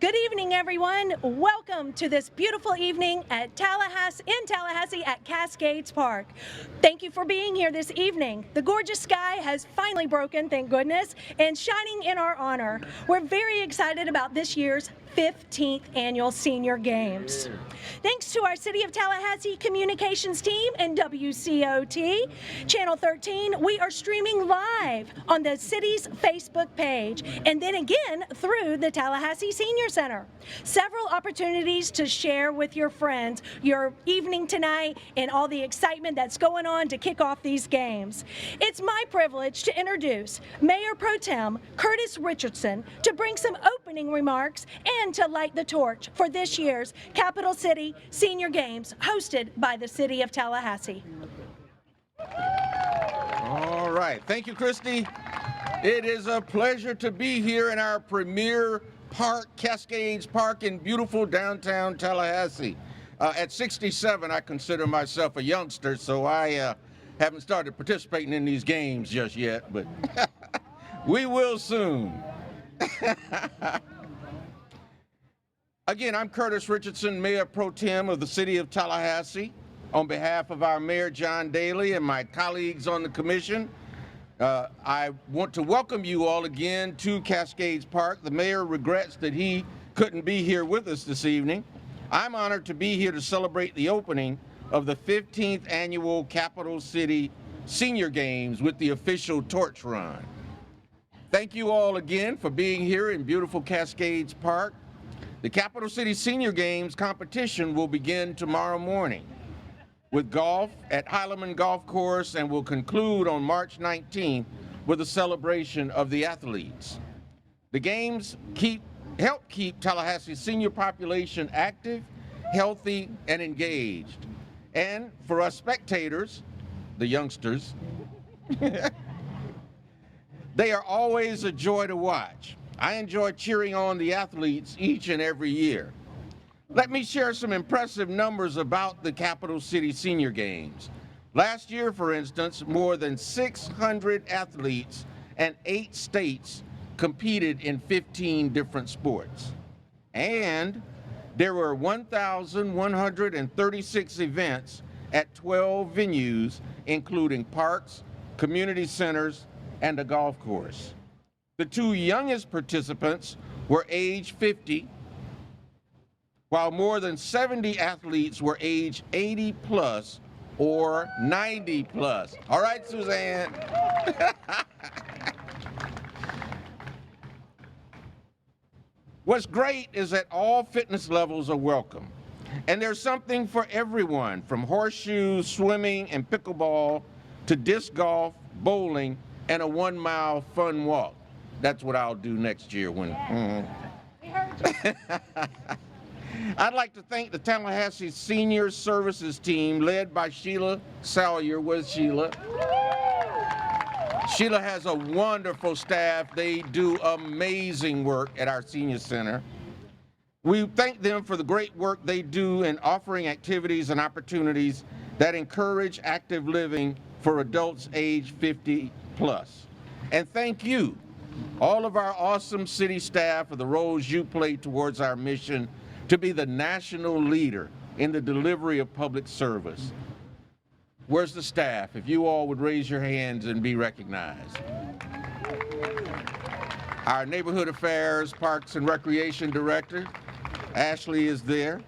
Good evening, everyone. Welcome to this beautiful evening at Tallahassee at Cascades Park. Thank you for being here this evening. The gorgeous sky has finally broken, thank goodness, and shining in our honor. We're very excited about this year's 15th annual Senior Games. Thanks to our City of Tallahassee communications team and WCOT, Channel 13, we are streaming live on the city's Facebook page and then again through the Tallahassee Senior Center. Several opportunities to share with your friends your evening tonight and all the excitement that's going on to kick off these games. It's my privilege to introduce Mayor Pro Tem Curtis Richardson to bring some opening remarks and to light the torch for this year's Capital City Senior Games hosted by the City of Tallahassee. All right, thank you, Christy. It is a pleasure to be here in our premier park, Cascades Park in beautiful downtown Tallahassee. At 67, I consider myself a youngster, so I haven't started participating in these games just yet, but we will soon. Again, I'm Curtis Richardson, Mayor Pro Tem of the City of Tallahassee. On behalf of our Mayor, John Daly, and my colleagues on the commission, I want to welcome you all again to Cascades Park. The mayor regrets that he couldn't be here with us this evening. I'm honored to be here to celebrate the opening of the 15th annual Capital City Senior Games with the official torch run. Thank you all again for being here in beautiful Cascades Park. The Capital City Senior Games competition will begin tomorrow morning with golf at Highland Golf Course and will conclude on March 19th with a celebration of the athletes. The games help keep Tallahassee's senior population active, healthy, and engaged. And for us spectators, the youngsters, they are always a joy to watch. I enjoy cheering on the athletes each and every year. Let me share some impressive numbers about the Capital City Senior Games. Last year, for instance, more than 600 athletes and 8 states competed in 15 different sports. And there were 1,136 events at 12 venues, including parks, community centers, and a golf course. The 2 youngest participants were age 50, while more than 70 athletes were age 80 plus or 90 plus. All right, Suzanne. What's great is that all fitness levels are welcome. And there's something for everyone, from horseshoes, swimming, and pickleball to disc golf, bowling, and a 1-mile fun walk. That's what I'll do next year when. We heard you. I'd like to thank the Tallahassee Senior Services team led by Sheila Salyer. Where's Sheila? Sheila has a wonderful staff. They do amazing work at our senior center. We thank them for the great work they do in offering activities and opportunities that encourage active living for adults age 50 plus. And thank you, all of our awesome city staff, for the roles you play towards our mission to be the national leader in the delivery of public service. Where's the staff? If you all would raise your hands and be recognized. Our Neighborhood Affairs, Parks and Recreation Director, Ashley, is there.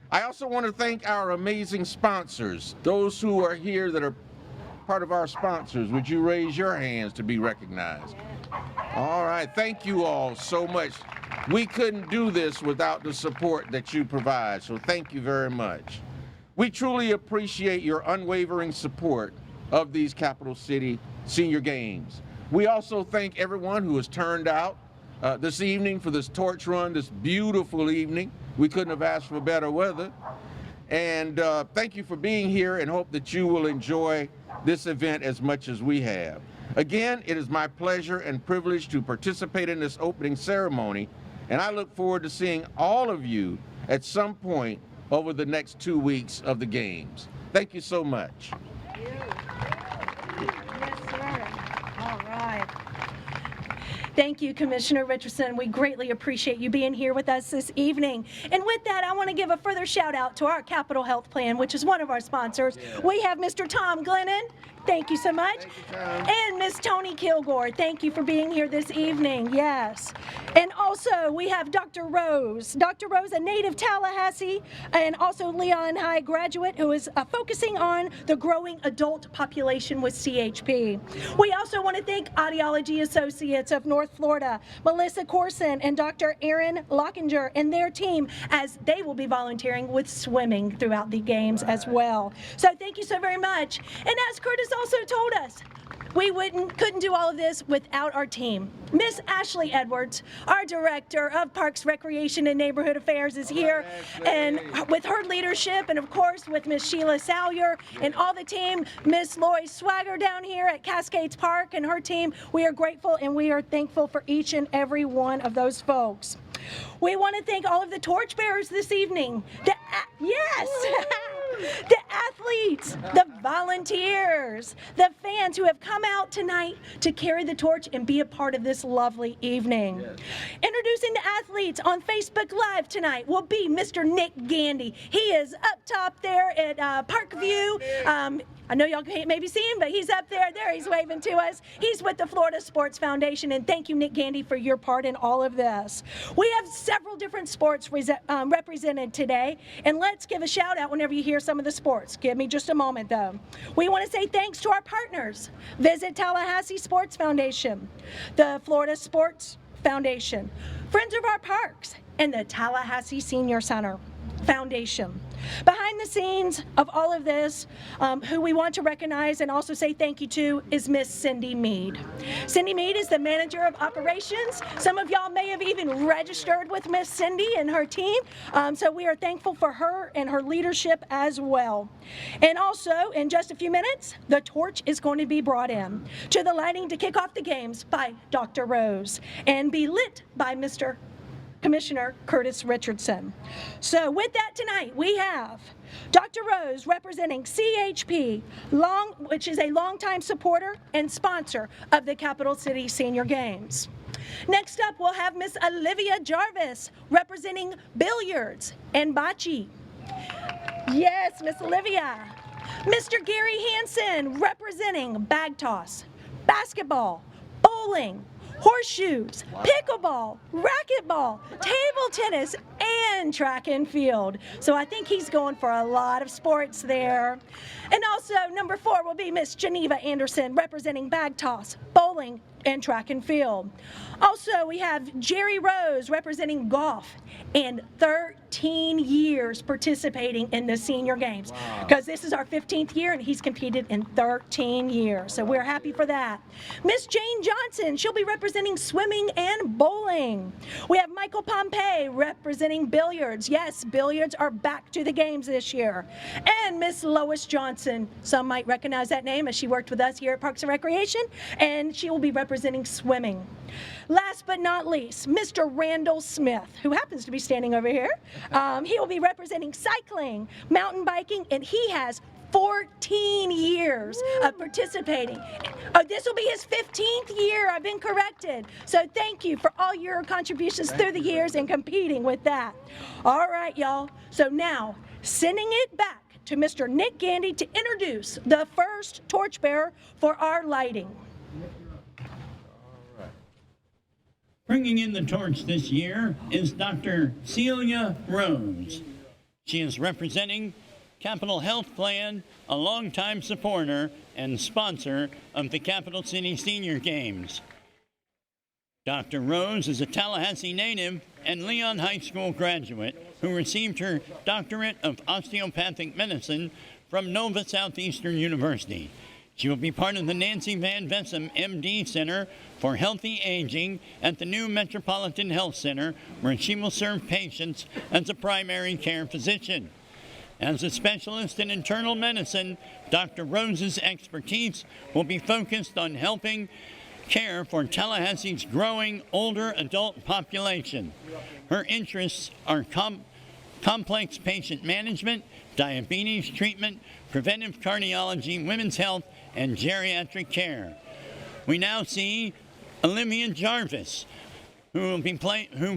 I also want to thank our amazing sponsors, those who are here that are part of our sponsors. Would you raise your hands to be recognized? All right, thank you all so much. We couldn't do this without the support that you provide, so thank you very much. We truly appreciate your unwavering support of these Capital City Senior Games. We also thank everyone who has turned out this evening for this torch run, this beautiful evening. We couldn't have asked for better weather. And thank you for being here, and hope that you will enjoy this event as much as we have. Again, it is my pleasure and privilege to participate in this opening ceremony, and I look forward to seeing all of you at some point over the next 2 weeks of the games. Thank you so much. Yes, sir. All right. Thank you, Commissioner Richardson. We greatly appreciate you being here with us this evening. And with that, I want to give a further shout out to our Capital Health Plan, which is one of our sponsors. We have Mr. Tom Glennon. Thank you so much. Thank you, Tom. And Miss Tony Kilgore, thank you for being here this evening. Yes. And also we have Dr. Rose. Dr. Rose, a native Tallahassee and also Leon High graduate who is focusing on the growing adult population with CHP. We also want to thank Audiology Associates of North Florida, Melissa Corson and Dr. Aaron Lockinger and their team, as they will be volunteering with swimming throughout the games as well. So thank you so very much. And as Curtis also told us, we couldn't do all of this without our team. Miss Ashley Edwards, our Director of Parks, Recreation, and Neighborhood Affairs is here, and with her leadership, and of course with Miss Sheila Salyer and all the team, Miss Lori Swagger down here at Cascades Park and her team, we are grateful and we are thankful for each and every one of those folks. We want to thank all of the torchbearers this evening. The athletes, the volunteers, the fans who have come out tonight to carry the torch and be a part of this lovely evening. Yes. Introducing the athletes on Facebook Live tonight will be Mr. Nick Gandy. He is up top there at Parkview. I know y'all can't maybe see him, but he's up there. There he's waving to us. He's with the Florida Sports Foundation, and thank you, Nick Gandy, for your part in all of this. We have several different sports represented today, and let's give a shout out whenever you hear some of the sports. Give me just a moment, though. We want to say thanks to our partners. Visit Tallahassee Sports Foundation, the Florida Sports Foundation, Friends of Our Parks, and the Tallahassee Senior Center Foundation. Behind the scenes of all of this, who we want to recognize and also say thank you to is Miss Cindy Mead. Cindy Mead is the manager of operations. Some of y'all may have even registered with Miss Cindy and her team, so we are thankful for her and her leadership as well. And also, in just a few minutes, the torch is going to be brought in to the lighting to kick off the games by Dr. Rose and be lit by Mr. Commissioner Curtis Richardson. So with that tonight, we have Dr. Rose representing CHP, which is a longtime supporter and sponsor of the Capital City Senior Games. Next up, we'll have Miss Olivia Jarvis representing billiards and bocce. Yes, Miss Olivia. Mr. Gary Hansen representing bag toss, basketball, bowling, horseshoes, pickleball, racquetball, table tennis, and track and field. So I think he's going for a lot of sports there. And also, number 4 will be Miss Geneva Anderson representing bag toss, bowling, and track and field. Also, we have Jerry Rose representing golf and 13 years participating in the senior games. Because this is our 15th year and he's competed in 13 years. So we're happy for that. Miss Jane Johnson, she'll be representing swimming and bowling. We have Michael Pompey representing billiards. Yes, billiards are back to the games this year. And Miss Lois Johnson, some might recognize that name as she worked with us here at Parks and Recreation, and she will be representing swimming. Last but not least, Mr. Randall Smith, who happens to be standing over here. He will be representing cycling, mountain biking, and he has 14 years of participating. This will be his 15th year. I've been corrected. So thank you for all your contributions through the years and competing with that. All right, y'all. So now, sending it back to Mr. Nick Gandy to introduce the first torchbearer for our lighting. Bringing in the torch this year is Dr. Celia Rose. She is representing Capital Health Plan, a longtime supporter and sponsor of the Capital City Senior Games. Dr. Rose is a Tallahassee native and Leon High School graduate who received her doctorate of osteopathic medicine from Nova Southeastern University. She will be part of the Nancy Van Vessem MD Center for Healthy Aging at the new Metropolitan Health Center, where she will serve patients as a primary care physician. As a specialist in internal medicine, Dr. Rose's expertise will be focused on helping care for Tallahassee's growing older adult population. Her interests are complex patient management, diabetes treatment, preventive cardiology, women's health, and geriatric care. We now see Olivia Jarvis, who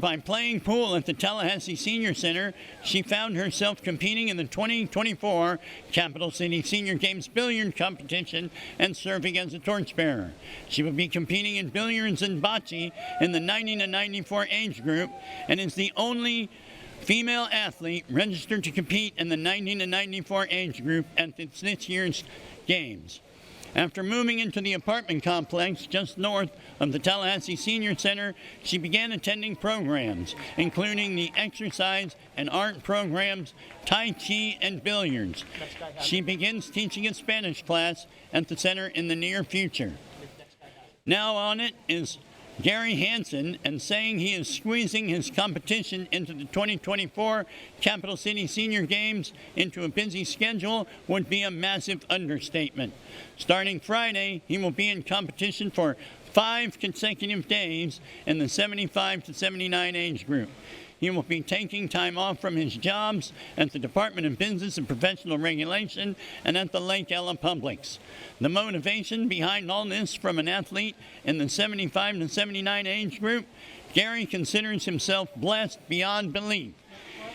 by playing pool at the Tallahassee Senior Center, she found herself competing in the 2024 Capital City Senior Games billiard competition and serving as a torchbearer. She will be competing in billiards and bocce in the 90 to 94 age group and is the only female athlete registered to compete in the 90 to 94 age group at this year's games. After moving into the apartment complex just north of the Tallahassee Senior Center, she began attending programs, including the exercise and art programs, Tai Chi, and billiards. She begins teaching a Spanish class at the center in the near future. Now on it is Gary Hansen, and saying he is squeezing his competition into the 2024 Capital City Senior Games into a busy schedule would be a massive understatement. Starting Friday, he will be in competition for 5 consecutive days in the 75 to 79 age group. He will be taking time off from his jobs at the Department of Business and Professional Regulation and at the Lake Ella Publix. The motivation behind all this from an athlete in the 75 to 79 age group, Gary considers himself blessed beyond belief.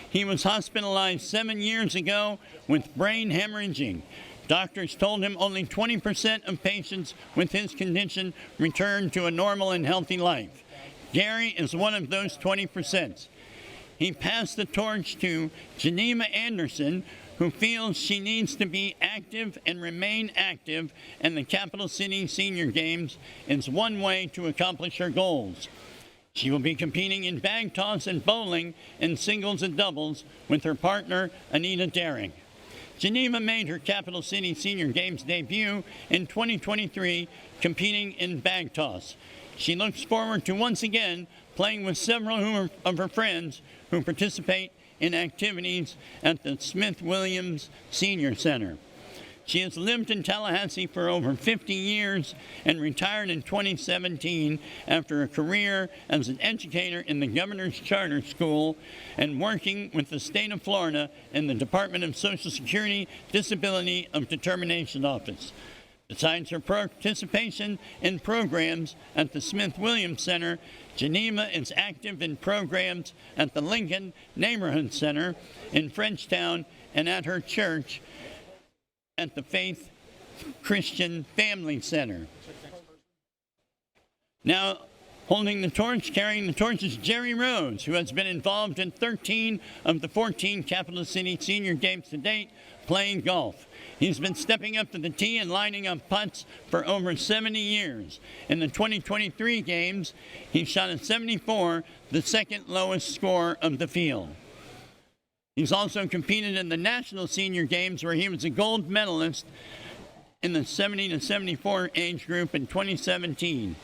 He was hospitalized 7 years ago with brain hemorrhaging. Doctors told him only 20% of patients with his condition return to a normal and healthy life. Gary is one of those 20%. He passed the torch to Geneva Anderson, who feels she needs to be active and remain active, and the Capital City Senior Games is one way to accomplish her goals. She will be competing in bag toss and bowling in singles and doubles with her partner, Anita Daring. Geneva made her Capital City Senior Games debut in 2023, competing in bag toss. She looks forward to once again playing with several of her friends who participate in activities at the Smith Williams Senior Center. She has lived in Tallahassee for over 50 years and retired in 2017 after a career as an educator in the Governor's Charter School and working with the state of Florida in the Department of Social Security Disability of Determination Office. Besides her participation in programs at the Smith Williams Center, Geneva is active in programs at the Lincoln Neighborhood Center in Frenchtown and at her church at the Faith Christian Family Center. Now, holding the torch, carrying the torch is Jerry Rose, who has been involved in 13 of the 14 Capital City Senior Games to date, playing golf. He's been stepping up to the tee and lining up putts for over 70 years. In the 2023 games, he shot a 74, the second lowest score of the field. He's also competed in the National Senior Games, where he was a gold medalist in the 70 to 74 age group in 2017.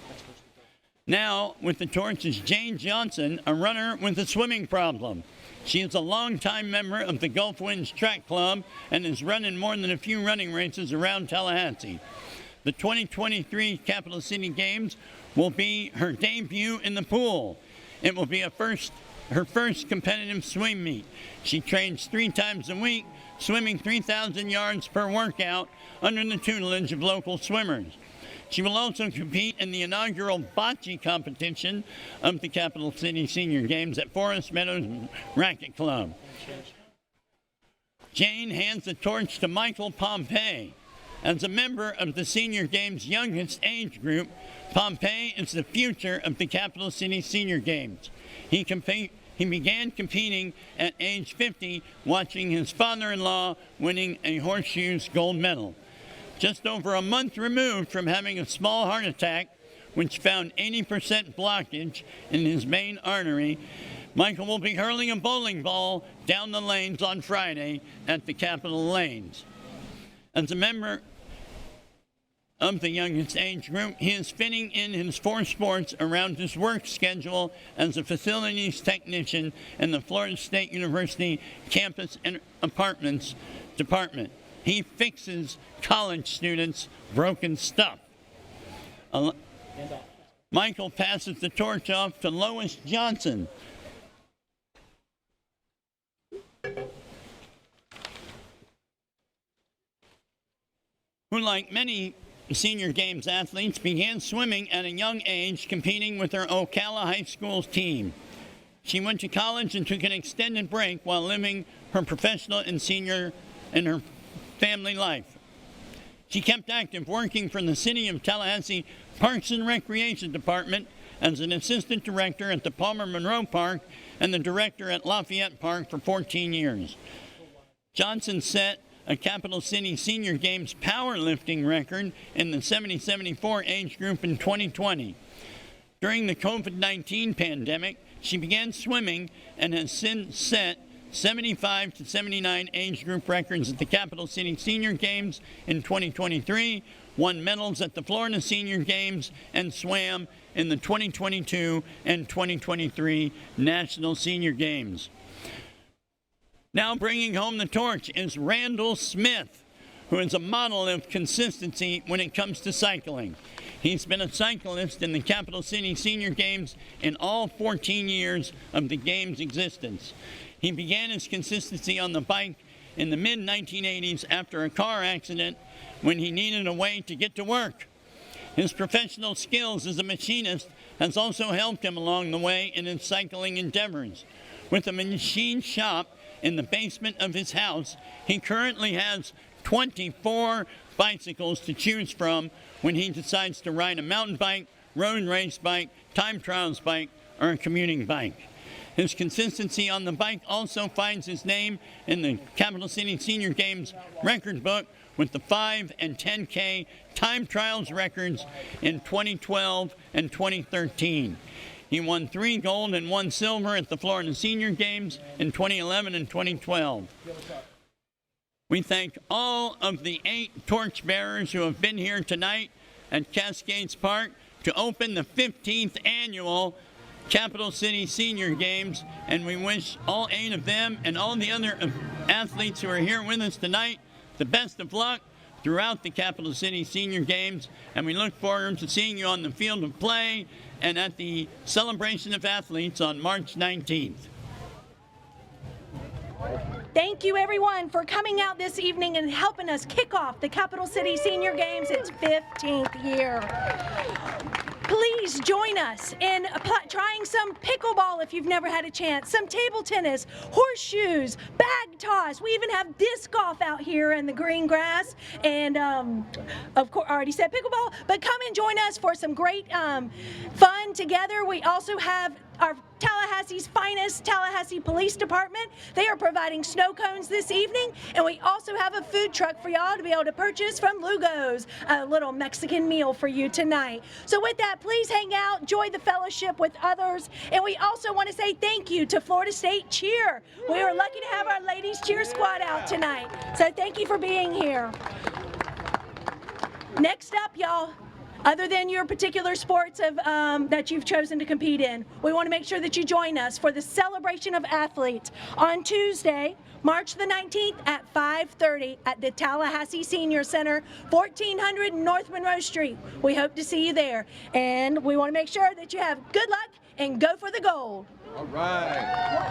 Now, with the torch is Jane Johnson, a runner with a swimming problem. She is a longtime member of the Gulf Winds Track Club and has run in more than a few running races around Tallahassee. The 2023 Capital City Games will be her debut in the pool. It will be her first competitive swim meet. She trains 3 times a week, swimming 3,000 yards per workout under the tutelage of local swimmers. She will also compete in the inaugural bocce competition of the Capital City Senior Games at Forest Meadows Racket Club. Jane hands the torch to Michael Pompey. As a member of the Senior Games youngest age group, Pompey is the future of the Capital City Senior Games. He began competing at age 50, watching his father-in-law winning a horseshoes gold medal. Just over a month removed from having a small heart attack, which found 80% blockage in his main artery, Michael will be hurling a bowling ball down the lanes on Friday at the Capitol Lanes. As a member of the youngest age group, he is fitting in his 4 sports around his work schedule as a facilities technician in the Florida State University Campus and Apartments Department. He fixes college students' broken stuff. Michael passes the torch off to Lois Johnson. Who, like many Senior Games athletes began swimming at a young age, competing with her Ocala High School team. She went to college and took an extended break while living her professional and her family life. She kept active, working for the City of Tallahassee Parks and Recreation Department as an assistant director at the Palmer Monroe Park and the director at Lafayette Park for 14 years. Johnson set a Capital City Senior Games powerlifting record in the 70-74 age group in 2020. During the COVID-19 pandemic, she began swimming and has since set 75 to 79 age group records at the Capital City Senior Games in 2023, won medals at the Florida Senior Games, and swam in the 2022 and 2023 National Senior Games. Now bringing home the torch is Randall Smith, who is a model of consistency when it comes to cycling. He's been a cyclist in the Capital City Senior Games in all 14 years of the game's existence. He began his consistency on the bike in the mid-1980s after a car accident when he needed a way to get to work. His professional skills as a machinist has also helped him along the way in his cycling endeavors. With a machine shop in the basement of his house, he currently has 24 bicycles to choose from when he decides to ride a mountain bike, road race bike, time trials bike, or a commuting bike. His consistency on the bike also finds his name in the Capital City Senior Games record book with the 5 and 10K time trials records in 2012 and 2013. He won 3 gold and 1 silver at the Florida Senior Games in 2011 and 2012. We thank all of the 8 torchbearers who have been here tonight at Cascades Park to open the 15th annual Capital City Senior Games, and we wish all 8 of them and all the other athletes who are here with us tonight the best of luck throughout the Capital City Senior Games, and we look forward to seeing you on the field of play and at the Celebration of Athletes on March 19th. Thank you, everyone, for coming out this evening and helping us kick off the Capital City Senior Games, its 15th year. Please join us in trying some pickleball if you've never had a chance, some table tennis, horseshoes, bag toss. We even have disc golf out here in the green grass. And of course, I already said pickleball, but come and join us for some great fun together. We also have our Tallahassee's finest Tallahassee Police Department. They are providing snow cones this evening, and we also have a food truck for y'all to be able to purchase from Lugo's, a little Mexican meal for you tonight. So with that, please hang out, enjoy the fellowship with others, and we also want to say thank you to Florida State Cheer. We are lucky to have our ladies cheer squad out tonight, so thank you for being here. Next up, y'all, other than your particular sports that you've chosen to compete in, we want to make sure that you join us for the Celebration of Athletes on Tuesday, March the 19th at 5:30 at the Tallahassee Senior Center, 1400 North Monroe Street. We hope to see you there, and we want to make sure that you have good luck and go for the gold. All right.